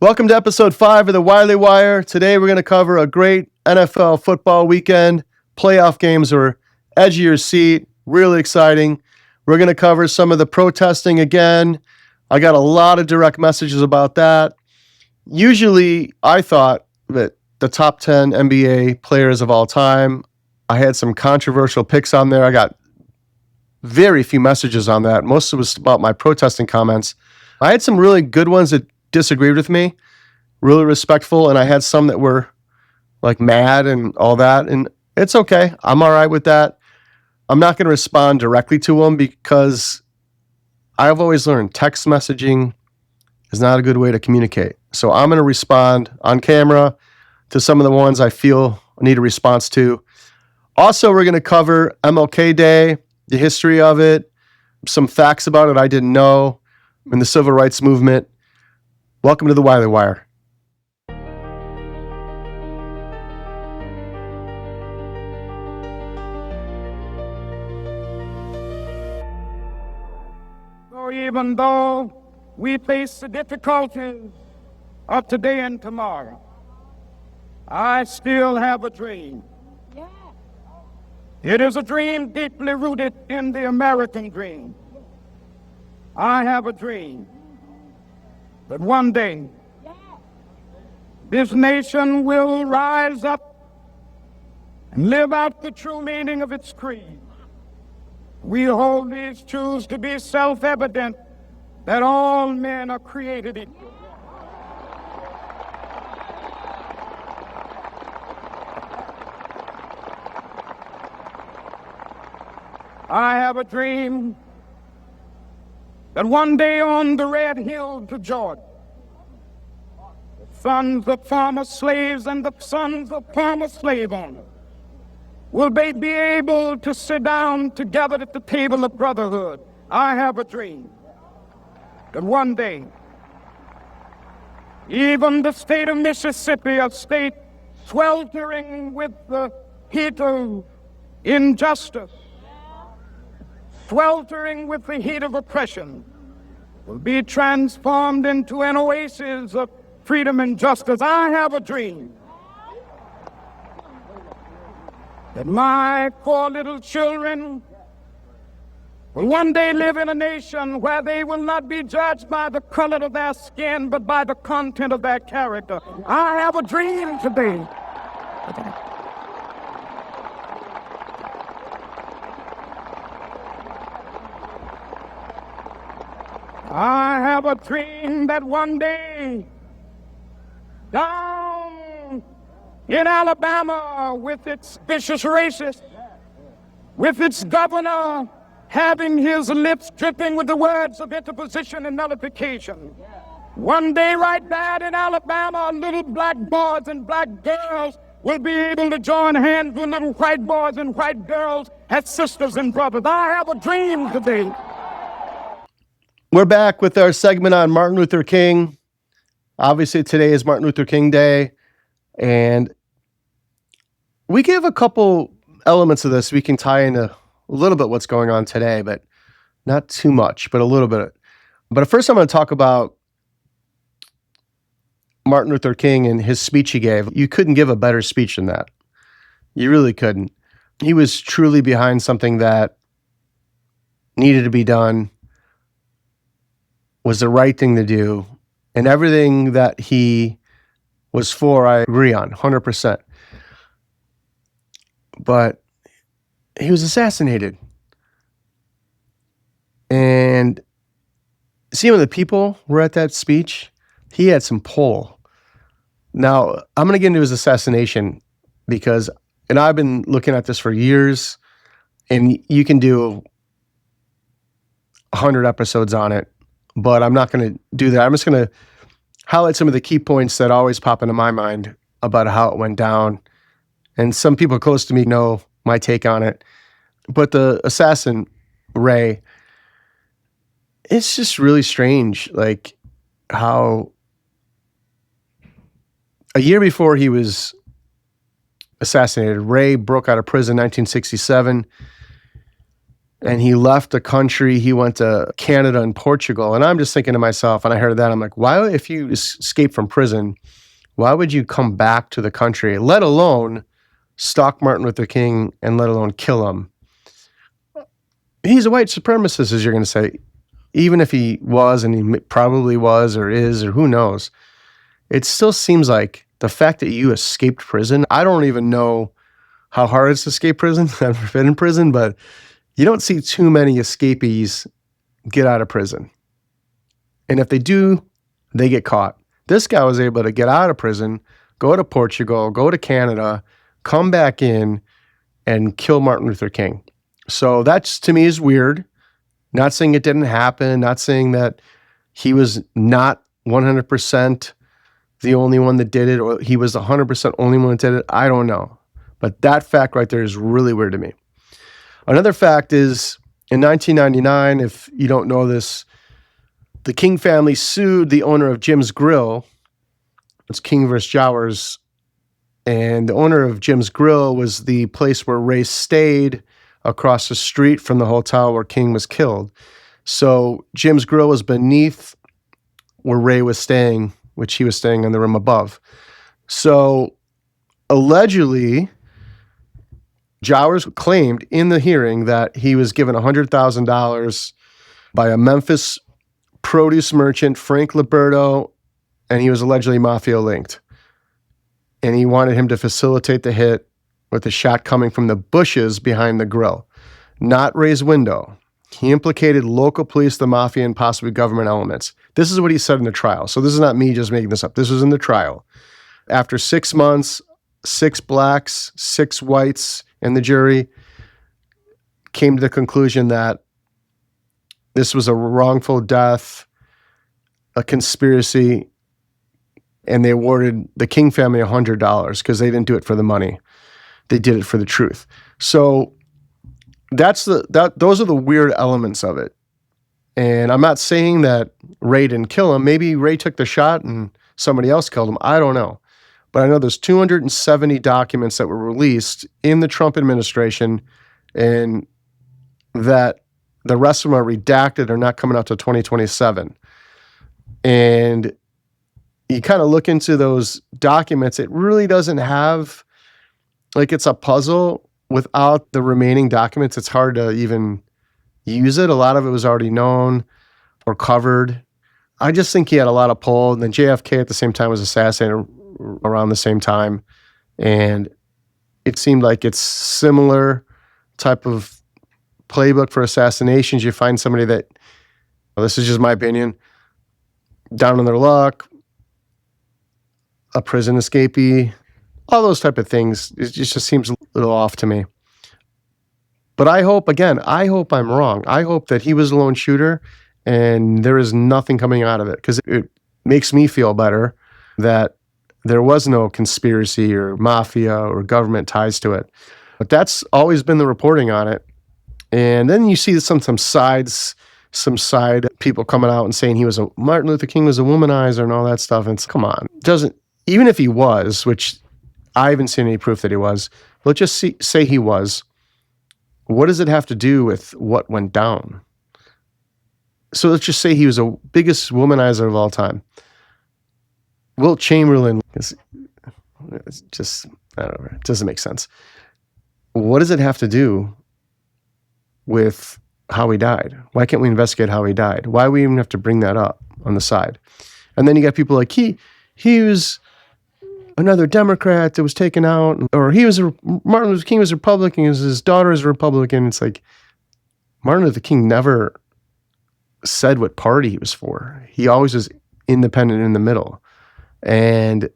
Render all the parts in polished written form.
Welcome to episode 5 of the Wiley Wire. Today we're going to cover a great NFL football weekend. Playoff games are edge of your seat, really exciting. We're going to cover some of the protesting again. I got a lot of direct messages about that. Usually I thought that the top 10 NBA players of all time, I had some controversial picks on there. I got very few messages on that. Most of it was about my protesting comments. I had some really good ones that disagreed with me, really respectful, and I had some that were like mad and all that, and it's okay. I'm all right with that. I'm not going to respond directly to them because I've always learned text messaging is not a good way to communicate. So I'm going to respond on camera to some of the ones I feel need a response to. Also, we're going to cover MLK Day, the history of it, some facts about it I didn't know, and the civil rights movement. Welcome to the Wiley Wire. So even though we face the difficulties of today and tomorrow, I still have a dream. It is a dream deeply rooted in the American dream. I have a dream that one day this nation will rise up and live out the true meaning of its creed. We hold these truths to be self-evident, that all men are created equal. I have a dream that one day on the red hill to Georgia, the sons of former slaves and the sons of former slave owners will be able to sit down together at the table of brotherhood. I have a dream that one day, even the state of Mississippi, a state sweltering with the heat of injustice, sweltering with the heat of oppression, will be transformed into an oasis of freedom and justice. I have a dream that my 4 little children will one day live in a nation where they will not be judged by the color of their skin, but by the content of their character. I have a dream today. I have a dream that one day, down in Alabama, with its vicious racists, with its governor having his lips dripping with the words of interposition and nullification, one day right there in Alabama, little black boys and black girls will be able to join hands with little white boys and white girls as sisters and brothers. I have a dream today. We're back with our segment on Martin Luther King. Obviously, today is Martin Luther King Day, and we give a couple elements of this we can tie into a little bit what's going on today, but not too much, but a little bit. But first, I'm going to talk about Martin Luther King and his speech he gave. You couldn't give a better speech than that. You really couldn't. He was truly behind something that needed to be done, was the right thing to do, and everything that he was for, I agree on, 100%. But he was assassinated. And see, when the people were at that speech, he had some pull. Now, I'm going to get into his assassination because, and I've been looking at this for years, and you can do 100 episodes on it, but I'm not going to do that. I'm just going to highlight some of the key points that always pop into my mind about how it went down. And some people close to me know my take on it. But the assassin, Ray, it's just really strange, like how a year before he was assassinated, Ray broke out of prison in 1967. and he left the country. He went to Canada and Portugal. And I'm just thinking to myself, and I heard that, I'm like, why, if you escape from prison, why would you come back to the country, let alone stalk Martin Luther King and let alone kill him? He's a white supremacist, as you're going to say. Even if he was, and he probably was or is, or who knows, it still seems like the fact that you escaped prison, I don't even know how hard it's to escape prison. I've never been in prison, but you don't see too many escapees get out of prison. And if they do, they get caught. This guy was able to get out of prison, go to Portugal, go to Canada, come back in, and kill Martin Luther King. So that's, to me, is weird. Not saying it didn't happen, not saying that he was not 100% the only one that did it, or he was 100% only one that did it. I don't know. But that fact right there is really weird to me. Another fact is, in 1999, if you don't know this, the King family sued the owner of Jim's Grill. It's King versus Jowers. And the owner of Jim's Grill was the place where Ray stayed across the street from the hotel where King was killed. So Jim's Grill was beneath where Ray was staying, which he was staying in the room above. So allegedly, Jowers claimed in the hearing that he was given $100,000 by a Memphis produce merchant, Frank Liberto, and he was allegedly mafia linked. And he wanted him to facilitate the hit with a shot coming from the bushes behind the grill, not Ray's window. He implicated local police, the mafia, and possibly government elements. This is what he said in the trial. So this is not me just making this up. This was in the trial. After 6 months, 6 blacks, 6 whites in the jury came to the conclusion that this was a wrongful death, a conspiracy, and they awarded the King family $100 because they didn't do it for the money. They did it for the truth. So those are the weird elements of it. And I'm not saying that Ray didn't kill him. Maybe Ray took the shot and somebody else killed him. I don't know. But I know there's 270 documents that were released in the Trump administration, and that the rest of them are redacted or not coming out to 2027. And you kind of look into those documents, it really doesn't have, like, it's a puzzle. Without the remaining documents, it's hard to even use it. A lot of it was already known or covered. I just think he had a lot of pull. And then JFK at the same time was assassinated around the same time. And it seemed like it's similar type of playbook for assassinations. You find somebody that, well, this is just my opinion, down on their luck, a prison escapee, all those type of things. It just seems a little off to me. But I hope I'm wrong. I hope that he was a lone shooter and there is nothing coming out of it, because it makes me feel better that there was no conspiracy or mafia or government ties to it. But that's always been the reporting on it. And then you see some side people coming out and saying Martin Luther King was a womanizer and all that stuff. And it's, come on. Even if he was, which I haven't seen any proof that he was, let's just say he was. What does it have to do with what went down? So let's just say he was the biggest womanizer of all time. Wilt Chamberlain, it's just, I don't know, it doesn't make sense. What does it have to do with how he died? Why can't we investigate how he died? Why do we even have to bring that up on the side? And then you got people like, he was another Democrat that was taken out, or Martin Luther King was a Republican, his daughter is a Republican. It's like, Martin Luther King never said what party he was for. He always was independent in the middle. And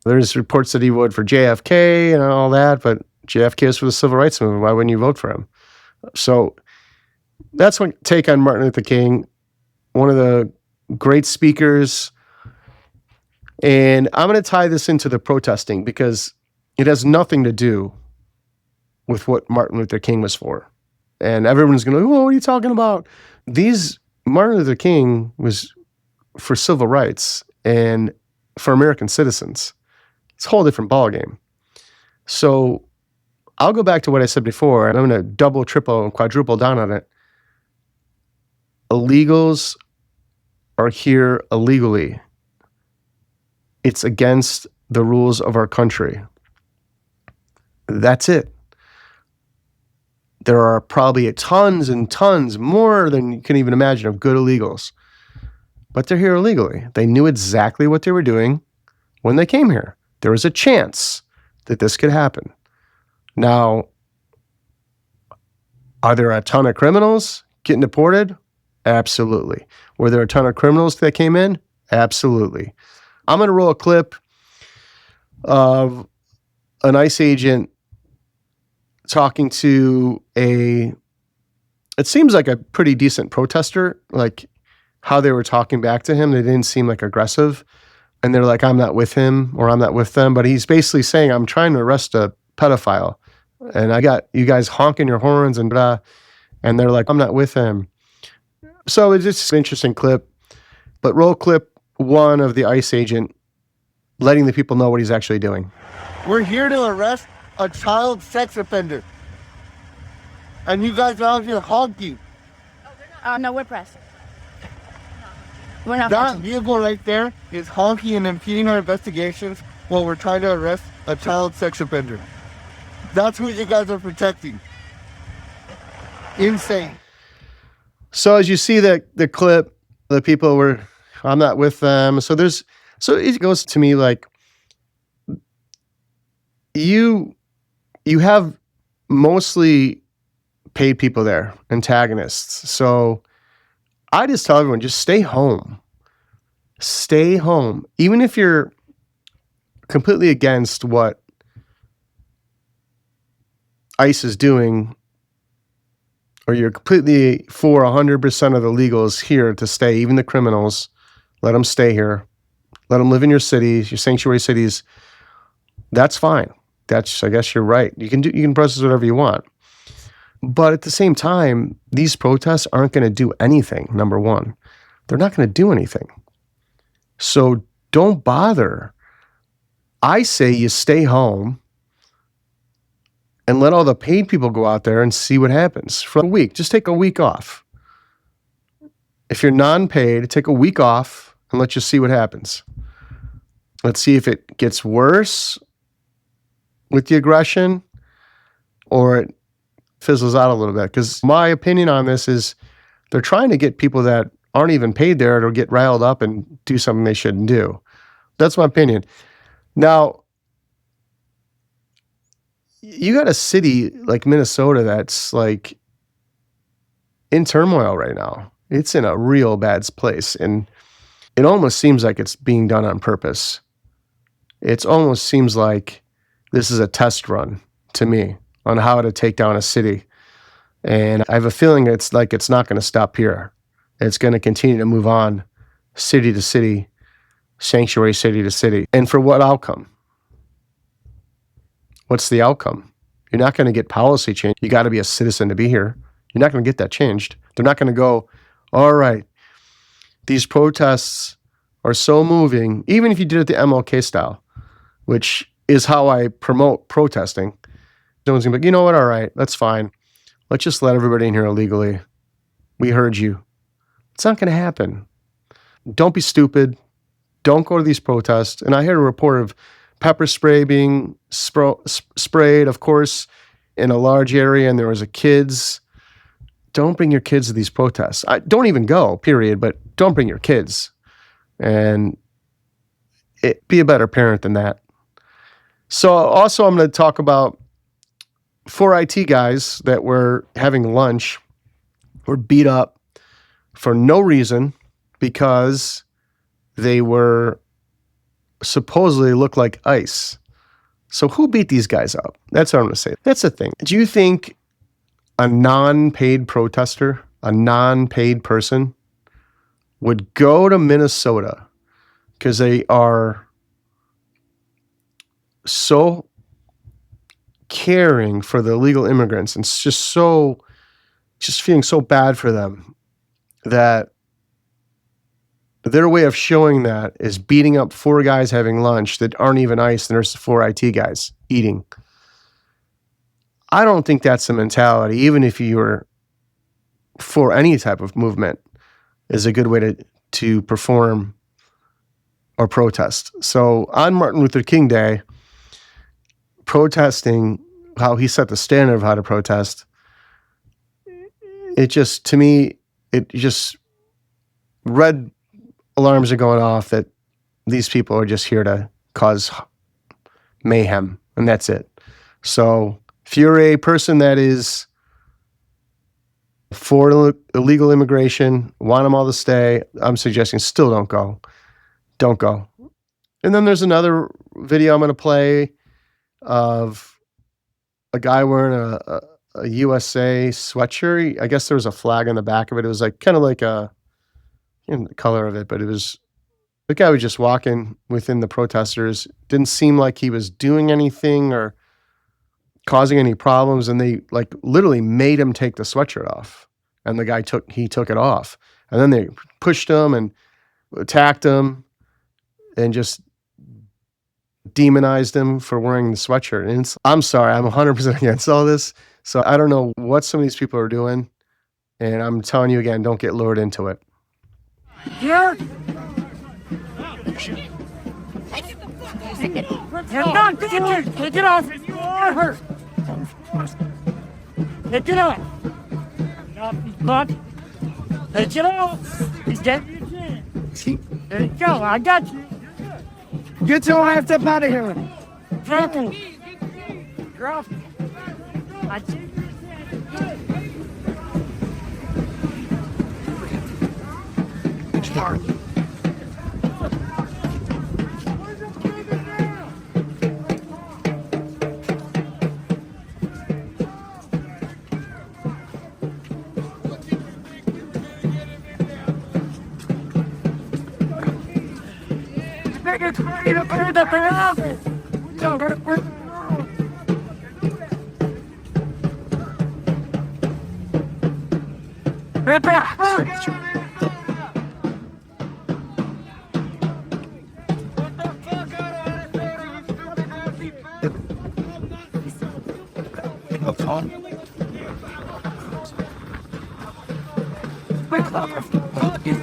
there's reports that he voted for JFK and all that, but JFK is for the civil rights movement. Why wouldn't you vote for him? So that's my take on Martin Luther King, one of the great speakers. And I'm going to tie this into the protesting because it has nothing to do with what Martin Luther King was for. And everyone's going to, what are you talking about? Martin Luther King was for civil rights and for American citizens. It's a whole different ballgame. So I'll go back to what I said before, and I'm going to double, triple, and quadruple down on it. Illegals are here illegally. It's against the rules of our country. That's it. There are probably tons and tons, more than you can even imagine, of good illegals. But they're here illegally. They knew exactly what they were doing when they came here. There was a chance that this could happen. Now, are there a ton of criminals getting deported? Absolutely. Were there a ton of criminals that came in? Absolutely. I'm going to roll a clip of an ICE agent talking to it seems like a pretty decent protester, like how they were talking back to him. They didn't seem like aggressive. And they're like, I'm not with him or I'm not with them. But he's basically saying, I'm trying to arrest a pedophile. And I got you guys honking your horns and blah. And they're like, I'm not with him. So it's just an interesting clip. But roll clip 1 of the ICE agent letting the people know what he's actually doing. We're here to arrest a child sex offender. And you guys are out here honking. No, we're press. We're not That honking. vehicle right there is honking and impeding our investigations while we're trying to arrest a child sex offender. That's who you guys are protecting. Insane. So as you see the clip, the people were, I'm not with them. So it goes to me like, you have mostly paid people there, antagonists. So I just tell everyone, just stay home. Stay home. Even if you're completely against what ICE is doing, or you're completely for 100% of the legals here to stay, even the criminals, let them stay here. Let them live in your cities, your sanctuary cities. That's fine. I guess you're right. You can protest whatever you want. But at the same time, these protests aren't going to do anything, number one. They're not going to do anything. So don't bother. I say you stay home and let all the paid people go out there and see what happens for a week. Just take a week off. If you're non-paid, take a week off and let's just see what happens. Let's see if it gets worse with the aggression or it fizzles out a little bit. Because my opinion on this is they're trying to get people that aren't even paid there to get riled up and do something they shouldn't do. That's my opinion. Now, you got a city like Minnesota that's like in turmoil right now. It's in a real bad place. And it almost seems like it's being done on purpose. It almost seems like this is a test run to me on how to take down a city. And I have a feeling it's not going to stop here. It's going to continue to move on city to city, sanctuary city to city. And for what outcome? What's the outcome? You're not going to get policy change. You got to be a citizen to be here. You're not going to get that changed. They're not going to go, all right, these protests are so moving, even if you did it the MLK style, which is how I promote protesting. No one's going to be like, you know what, all right, that's fine. Let's just let everybody in here illegally. We heard you. It's not going to happen. Don't be stupid. Don't go to these protests. And I heard a report of pepper spray being sprayed, of course, in a large area, and there was kids. Don't bring your kids to these protests. Don't even go, period, but don't bring your kids. And be a better parent than that. So also I'm going to talk about 4 IT guys that were having lunch were beat up for no reason because they were supposedly look like ICE. So who beat these guys up? That's what I'm going to say. That's the thing. Do you think a non-paid protester, a non-paid person would go to Minnesota because they are so caring for the illegal immigrants and just feeling so bad for them that their way of showing that is beating up 4 guys having lunch that aren't even ICE, and there's 4 IT guys eating? I don't think that's the mentality, even if you were for any type of movement, is a good way to perform or protest. So on Martin Luther King Day, protesting, how he set the standard of how to protest, it just, to me, it just, red alarms are going off that these people are just here to cause mayhem, and that's it. So if you're a person that is for illegal immigration, want them all to stay, I'm suggesting still don't go. Don't go. And then there's another video I'm going to play of a guy wearing a USA sweatshirt. I guess there was a flag on the back of it. It was like kind of like the color of it, but it was, the guy was just walking within the protesters. Didn't seem like he was doing anything or causing any problems, and they like literally made him take the sweatshirt off. And the guy took it off. And then they pushed him and attacked him and just demonized him for wearing the sweatshirt. And I'm sorry, I'm 100% against all this. So I don't know what some of these people are doing. And I'm telling you again, don't get lured into it. Here. You're not injured. Take it off if you are hurt. Take it off. But take it off. He's getting your chin. There you go. I got you. Get your ass up out of here. Drop him. Drop him. I see. Start. It's ready to burn the office. Don't go to work. Right back.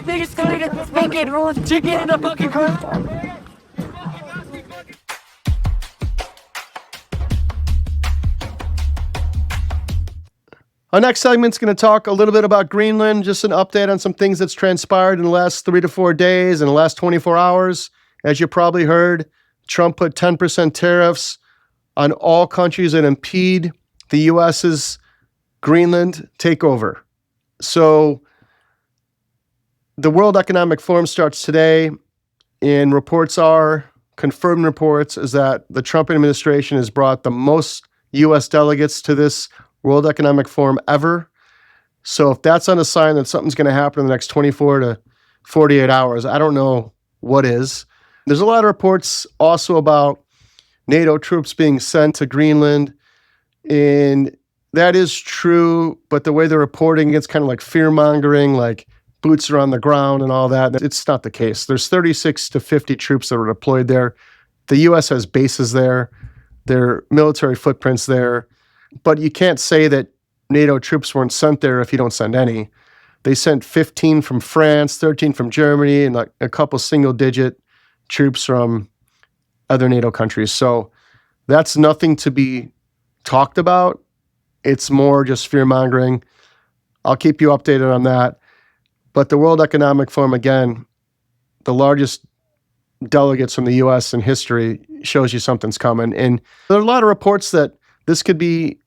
Biggest guy in the fucking road, chicken in the fucking car. Our next segment's going to talk a little bit about Greenland, just an update on some things that's transpired in the last 3 to 4 days and the last 24 hours. As you probably heard, Trump put 10% tariffs on all countries that impede the U.S.'s Greenland takeover. So the World Economic Forum starts today, and confirmed reports, is that the Trump administration has brought the most U.S. delegates to this World Economic Forum ever. So if that's not a sign that something's going to happen in the next 24 to 48 hours, I don't know what is. There's a lot of reports also about NATO troops being sent to Greenland, and that is true, but the way they're reporting, it's kind of like fear-mongering, like boots are on the ground and all that. It's not the case. There's 36 to 50 troops that are deployed there. The U.S. has bases there. There are military footprints there. But you can't say that NATO troops weren't sent there if you don't send any. They sent 15 from France, 13 from Germany, and like a couple single-digit troops from other NATO countries. So that's nothing to be talked about. It's more just fear-mongering. I'll keep you updated on that. But the World Economic Forum, again, the largest delegates from the U.S. in history, shows you something's coming. And there are a lot of reports that this could be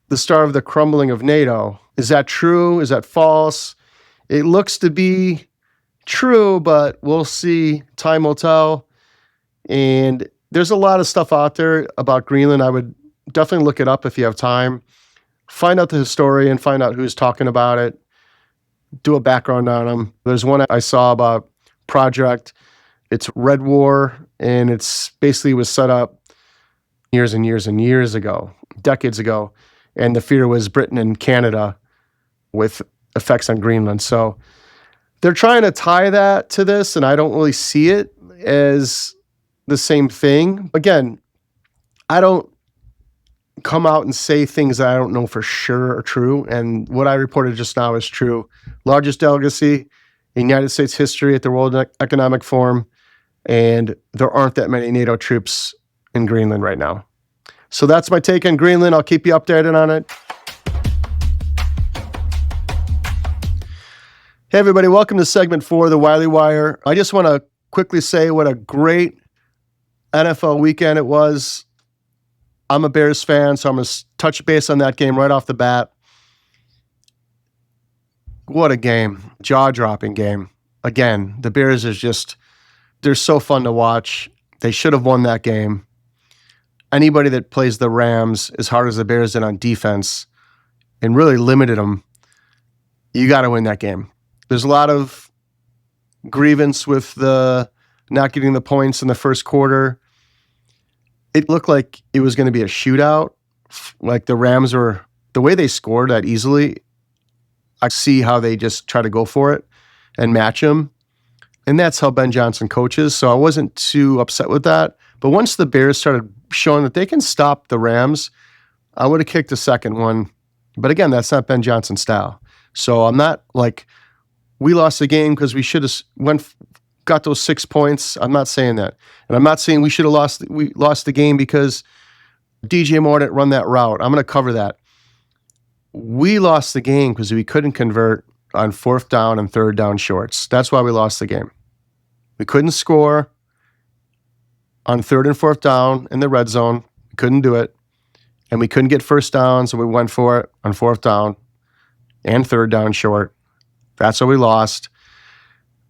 the start of the crumbling of NATO. Is that true? Is that false? It looks to be true, but we'll see. Time will tell. And there's a lot of stuff out there about Greenland. I would definitely look it up if you have time. Find out the historian, find out who's talking about it, do a background on them. There's one I saw about project. It's Red War, and it's basically was set up years and years and years ago, decades ago. And the fear was Britain and Canada with effects on Greenland. So they're trying to tie that to this, and I don't really see it as the same thing. Again, I don't come out and say things that I don't know for sure are true. And what I reported just now is true. Largest delegacy in United States history at the World Economic Forum. And there aren't that many NATO troops in Greenland right now. So that's my take on Greenland. I'll keep you updated on it. Hey, everybody. Welcome to segment 4 of the Wiley Wire. I just want to quickly say what a great NFL weekend it was. I'm a Bears fan, so I'm going to touch base on that game right off the bat. What a game. Jaw-dropping game. Again, the Bears is just, they're so fun to watch. They should have won that game. Anybody that plays the Rams as hard as the Bears did on defense and really limited them, you got to win that game. There's a lot of grievance with the not getting the points in the first quarter. It looked like it was going to be a shootout. Like the Rams were, the way they scored that easily, I see how they just try to go for it and match them. And that's how Ben Johnson coaches. So I wasn't too upset with that. But once the Bears started showing that they can stop the Rams, I would have kicked the second one. But again, that's not Ben Johnson's style. So I'm not like, we lost the game because we should have got those 6 points. I'm not saying that. And I'm not saying we lost the game because DJ Moore didn't run that route. I'm going to cover that. We lost the game because we couldn't convert on 4th down and 3rd down shorts. That's why we lost the game. We couldn't score on 3rd and 4th down in the red zone. We couldn't do it. And we couldn't get first down, so we went for it on 4th down and 3rd down short. That's why we lost.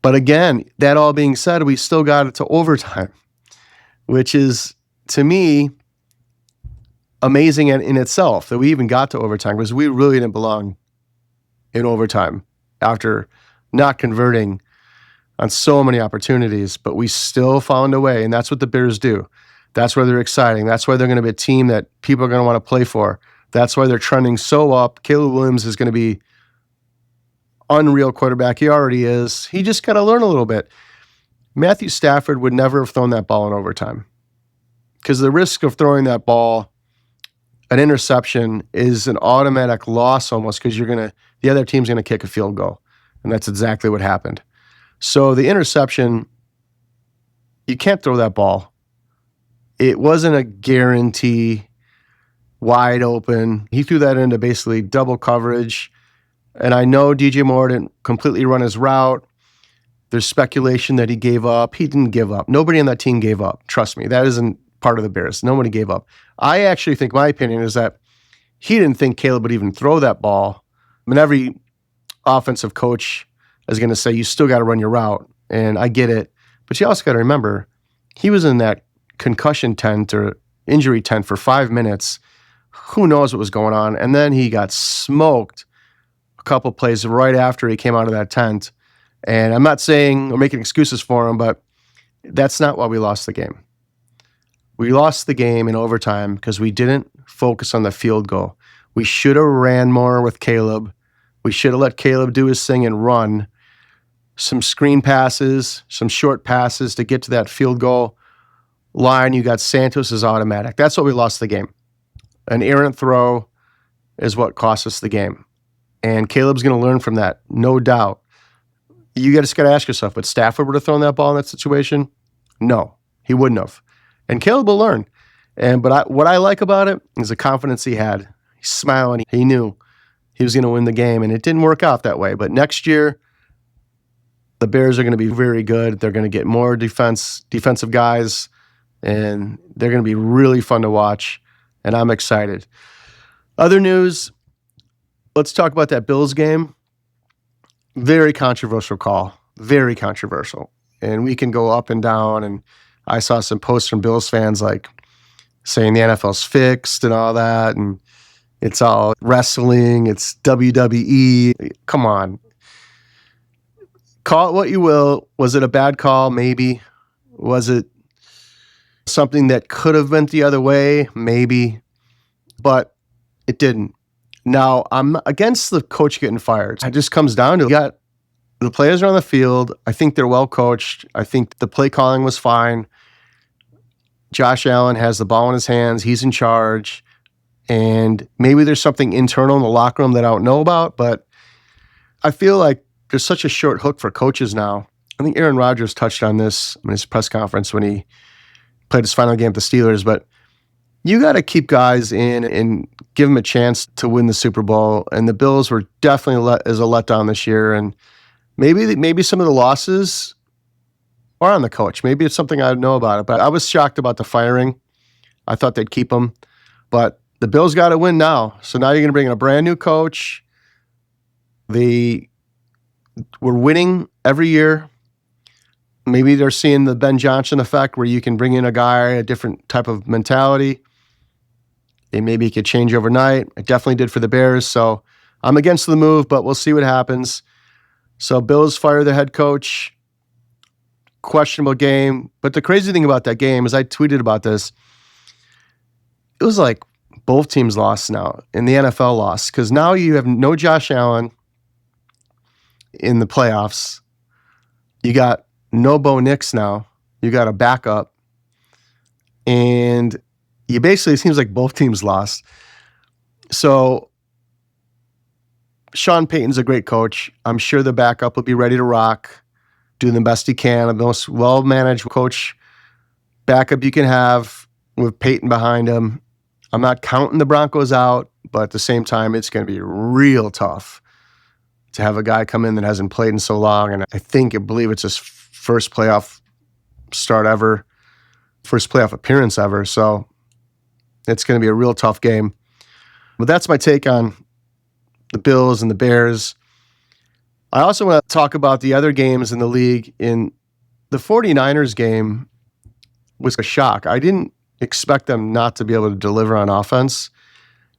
But again, that all being said, we still got it to overtime, which is, to me, amazing in itself that we even got to overtime because we really didn't belong in overtime after not converting on so many opportunities, but we still found a way, and that's what the Bears do. That's why they're exciting. That's why they're going to be a team that people are going to want to play for. That's why they're trending so up. Caleb Williams is going to be unreal quarterback. He already is. He just got to learn a little bit. Matthew Stafford would never have thrown that ball in overtime because the risk of throwing that ball, an interception, is an automatic loss almost because the other team's going to kick a field goal. And that's exactly what happened. So the interception, you can't throw that ball. It wasn't a guarantee, wide open. He threw that into basically double coverage. And I know DJ Moore didn't completely run his route. There's speculation that he gave up. He didn't give up. Nobody on that team gave up. Trust me, that isn't part of the Bears. Nobody gave up. I actually think, my opinion is that he didn't think Caleb would even throw that ball. I mean, every offensive coach is going to say, you still got to run your route. And I get it. But you also got to remember, he was in that concussion tent or injury tent for 5 minutes. Who knows what was going on? And then he got smoked a couple plays right after he came out of that tent. And I'm not saying or making excuses for him, but that's not why we lost the game. We lost the game in overtime because we didn't focus on the field goal. We should have ran more with Caleb. We should have let Caleb do his thing and run some screen passes, some short passes to get to that field goal line. You got Santos as automatic. That's what we lost the game. An errant throw is what cost us the game. And Caleb's going to learn from that, no doubt. You just got to ask yourself, would Stafford would have thrown that ball in that situation? No, he wouldn't have. And Caleb will learn. But what I like about it is the confidence he had. He's smiling. He knew he was going to win the game, and it didn't work out that way. But next year, the Bears are going to be very good. They're going to get more defensive guys, and they're going to be really fun to watch, and I'm excited. Other news, let's talk about that Bills game. Very controversial call. Very controversial. And we can go up and down, and I saw some posts from Bills fans like saying the NFL's fixed and all that, and it's all wrestling, it's WWE. Come on. Call it what you will. Was it a bad call? Maybe. Was it something that could have went the other way? Maybe. But it didn't. Now, I'm against the coach getting fired. It just comes down to the players are on the field. I think they're well coached. I think the play calling was fine. Josh Allen has the ball in his hands. He's in charge. And maybe there's something internal in the locker room that I don't know about, but I feel like there's such a short hook for coaches now. I think Aaron Rodgers touched on this in his press conference when he played his final game with the Steelers, but you got to keep guys in and give them a chance to win the Super Bowl. And the Bills were definitely as a letdown this year. And maybe some of the losses are on the coach. Maybe it's something I know about it. But I was shocked about the firing. I thought they'd keep him. But the Bills got to win now. So now you're going to bring in a brand new coach. They were winning every year. Maybe they're seeing the Ben Johnson effect where you can bring in a guy, a different type of mentality. Maybe it could change overnight. It definitely did for the Bears. So I'm against the move, but we'll see what happens. So Bills fire the head coach. Questionable game. But the crazy thing about that game is I tweeted about this. It was like both teams lost now, and the NFL lost, because now you have no Josh Allen in the playoffs. You got no Bo Nix now. You got a backup. And you basically, it seems like both teams lost. So Sean Payton's a great coach. I'm sure the backup will be ready to rock, doing the best he can. The most well-managed coach backup you can have with Payton behind him. I'm not counting the Broncos out, but at the same time, it's going to be real tough to have a guy come in that hasn't played in so long. And I believe it's his first playoff start ever, first playoff appearance ever. So it's going to be a real tough game. But that's my take on the Bills and the Bears. I also want to talk about the other games in the league. In the 49ers game was a shock. I didn't expect them not to be able to deliver on offense.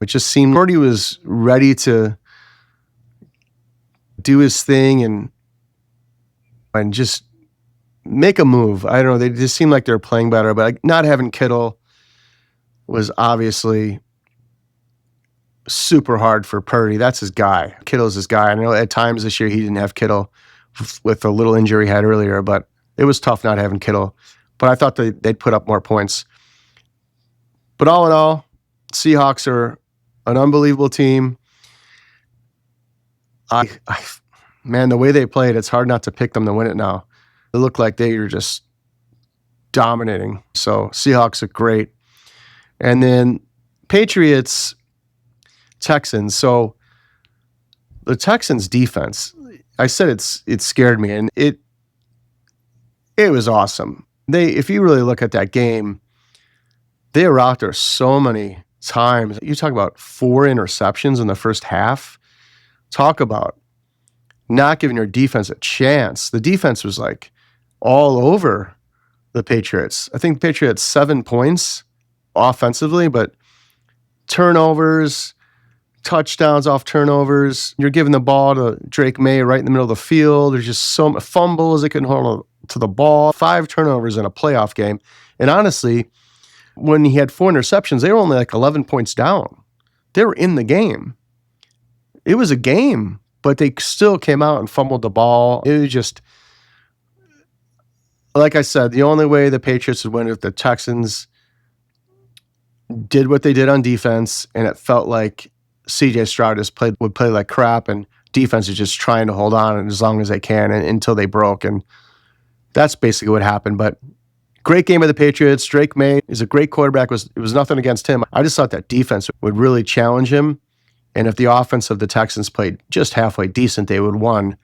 It just seemed Purdy was ready to do his thing and just make a move. I don't know. They just seemed like they were playing better, but not having Kittle was obviously super hard for Purdy. That's his guy. Kittle's his guy. I know at times this year he didn't have Kittle with a little injury he had earlier, but it was tough not having Kittle. But I thought they'd put up more points. But all in all, Seahawks are an unbelievable team. Man, the way they played, it's hard not to pick them to win it now. It looked like they were just dominating. So Seahawks are great. And then Patriots, Texans. So the Texans defense, I said it scared me, and it was awesome. If you really look at that game, they were out there so many times. You talk about 4 interceptions in the first half. Talk about not giving your defense a chance. The defense was like all over the Patriots. I think the Patriots 7 points offensively, but turnovers, touchdowns off turnovers. You're giving the ball to Drake May right in the middle of the field. There's just so many fumbles. They couldn't hold to the ball. 5 turnovers in a playoff game. And honestly, when he had 4 interceptions, they were only like 11 points down. They were in the game. It was a game, but they still came out and fumbled the ball. It was just, like I said, the only way the Patriots would win if the Texans did what they did on defense, and it felt like C.J. Stroud would play like crap, and defense is just trying to hold on as long as they can until they broke. And that's basically what happened. But great game of the Patriots. Drake May is a great quarterback. It was nothing against him. I just thought that defense would really challenge him. And if the offense of the Texans played just halfway decent, they would have won.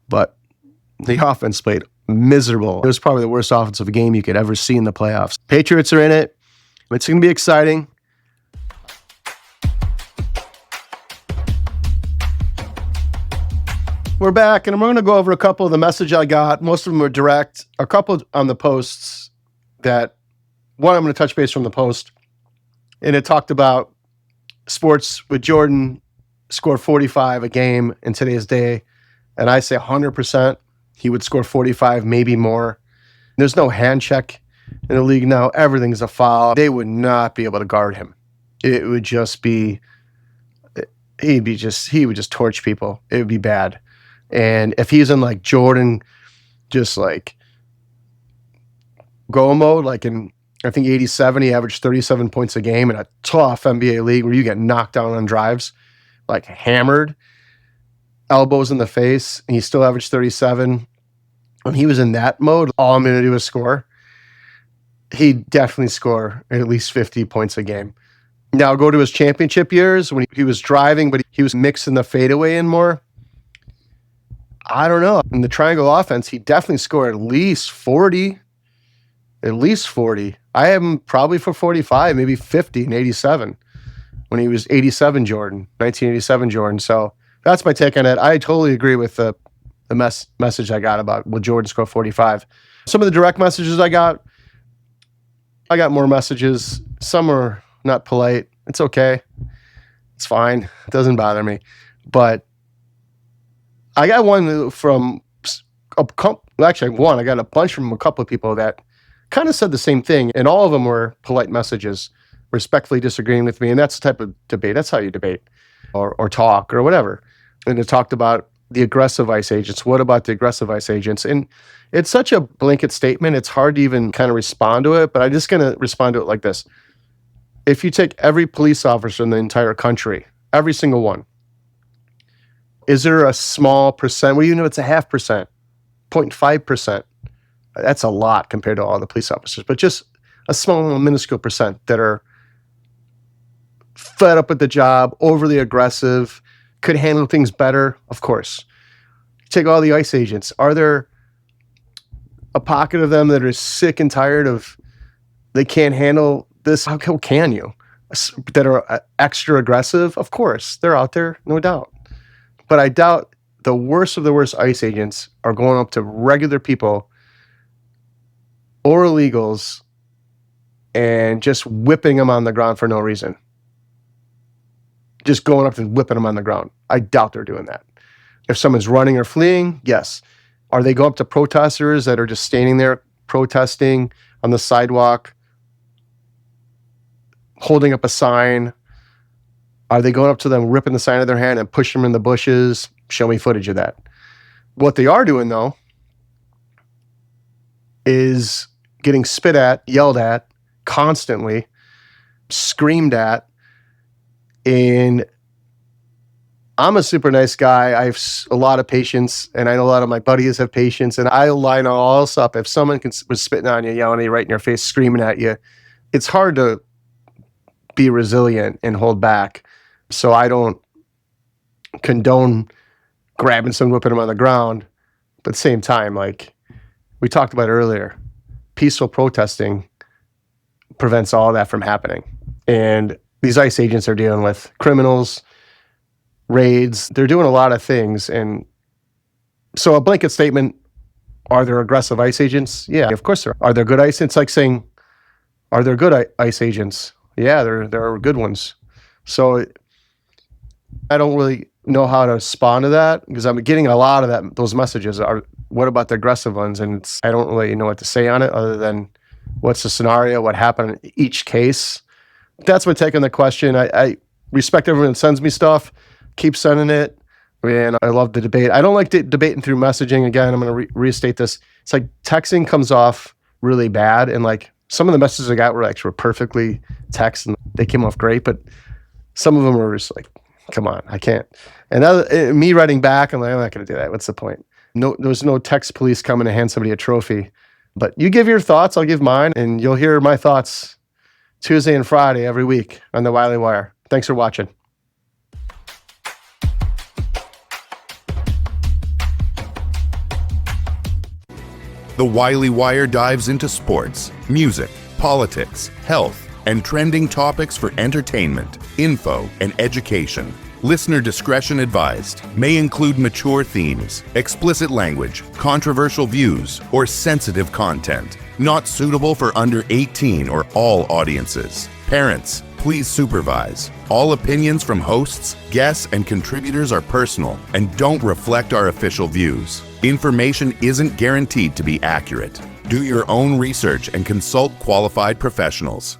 But the offense played miserable. It was probably the worst offensive game you could ever see in the playoffs. Patriots are in it. It's going to be exciting. We're back, and we're going to go over a couple of the messages I got. Most of them were direct. A couple on the posts that, one I'm going to touch base from the post, and it talked about sports with Jordan score 45 a game in today's day, and I say 100% he would score 45, maybe more. There's no hand check in the league now. Everything's a foul. They would not be able to guard him. It would just be, he would just torch people. It would be bad. And if he's in like Jordan, just like go mode, like in I think 87, he averaged 37 points a game in a tough NBA league where you get knocked down on drives, like hammered, elbows in the face, and he still averaged 37. When he was in that mode, all I'm going to do is score. He'd definitely score at least 50 points a game. Now go to his championship years when he was driving, but he was mixing the fadeaway in more. I don't know. In the triangle offense, he definitely scored at least 40. At least 40. I have him probably for 45, maybe 50 in 87 when he was 87 Jordan, 1987 Jordan. So that's my take on it. I totally agree with the message I got about will Jordan score 45. Some of the direct messages I got more messages. Some are not polite. It's okay. It's fine. It doesn't bother me. But I got one from I got a bunch from a couple of people that kind of said the same thing, and all of them were polite messages, respectfully disagreeing with me, and that's the type of debate. That's how you debate or talk or whatever. And it talked about the aggressive ICE agents. What about the aggressive ICE agents? And it's such a blanket statement, it's hard to even kind of respond to it, but I'm just going to respond to it like this. If you take every police officer in the entire country, every single one, is there a small percent, well, even if it's a 0.5%, 0.5%, that's a lot compared to all the police officers, but just a small, minuscule percent that are fed up with the job, overly aggressive, could handle things better? Of course. Take all the ICE agents. Are there a pocket of them that are sick and tired of, they can't handle this? How can you? That are extra aggressive? Of course. They're out there, no doubt. But I doubt the worst of the worst ICE agents are going up to regular people or illegals and just whipping them on the ground for no reason. Just going up and whipping them on the ground. I doubt they're doing that. If someone's running or fleeing, yes. Are they going up to protesters that are just standing there protesting on the sidewalk, holding up a sign? Are they going up to them, ripping the sign out of their hand and pushing them in the bushes? Show me footage of that. What they are doing, though, is getting spit at, yelled at, constantly, screamed at. And I'm a super nice guy. I have a lot of patience, and I know a lot of my buddies have patience, and I'll line all this up. If someone was spitting on you, yelling at you right in your face, screaming at you, it's hard to be resilient and hold back. So I don't condone grabbing someone, whipping them on the ground. But at the same time, like we talked about earlier, peaceful protesting prevents all that from happening. And these ICE agents are dealing with criminals, raids. They're doing a lot of things. And so a blanket statement, are there aggressive ICE agents? Yeah, of course there are. Are there good ICE? It's like saying, are there good ICE agents? Yeah, there are good ones. So I don't really know how to respond to that because I'm getting a lot of those messages are, what about the aggressive ones? And I don't really know what to say on it other than what's the scenario, what happened in each case. That's my take on the question. I respect everyone that sends me stuff. Keep sending it. And I love the debate. I don't like debating through messaging. Again, I'm going to restate this. It's like texting comes off really bad. And like some of the messages I got were perfectly text and they came off great. But some of them were just like, come on, I can't. And me writing back, I'm like, I'm not going to do that. What's the point? No, there's no text police coming to hand somebody a trophy. But you give your thoughts, I'll give mine. And you'll hear my thoughts Tuesday and Friday every week on the Wiley Wire. Thanks for watching. The Wiley Wire dives into sports, music, politics, health, and trending topics for entertainment, info, and education. Listener discretion advised. May include mature themes, explicit language, controversial views, or sensitive content. Not suitable for under 18 or all audiences. Parents, please supervise. All opinions from hosts, guests, and contributors are personal and don't reflect our official views. Information isn't guaranteed to be accurate. Do your own research and consult qualified professionals.